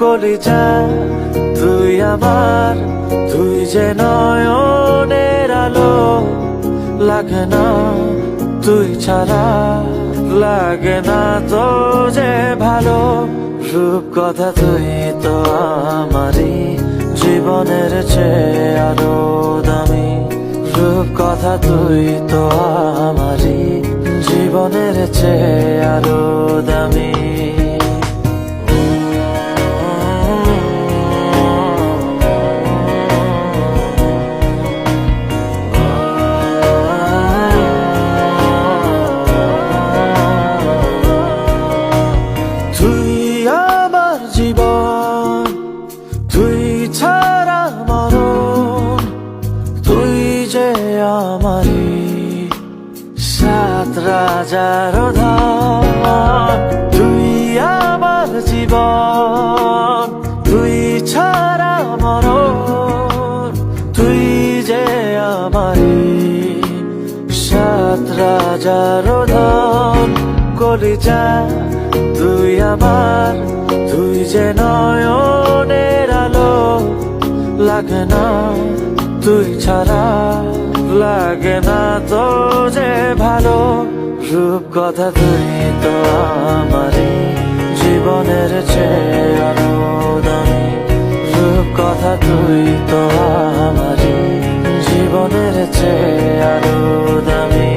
কলিজা তুই আমার, তুই যে নয়নের আলো, লাগে না তুই ছাড়া, লাগে না তো যে ভালো। রূপ কথা তুই তো আমারই, জীবনের চেয়ে আরো দামি। রূপ কথা তুই তো আমারই, জীবনের চেয়ে আরো দামি। তুই আমার জীবন, তুই ছাড়া মরণ, তুই যে আমারই সাত রাজার ধন। তুই আমার জীবন, তুই ছাড়া মরণ, তুই যে আমারই সাত রাজার ধন। কলিজা তুই আমার, তুই যে নয়নের আলো, লাগে না তুই ছাড়া, লাগে না তো যে ভালো। রূপ কথা তুই তো আমারই, জীবনের চেয়ে আরো দামি। রূপ কথা তুই তো আমারই, জীবনের চেয়ে আরো দামি।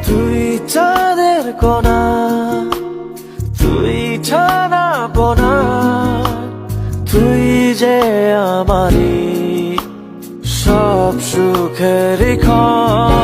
তুই চাঁদের কোনা, তুই ছানা পোনা, তুই যে আমারই সব সুখের ক্ষণ।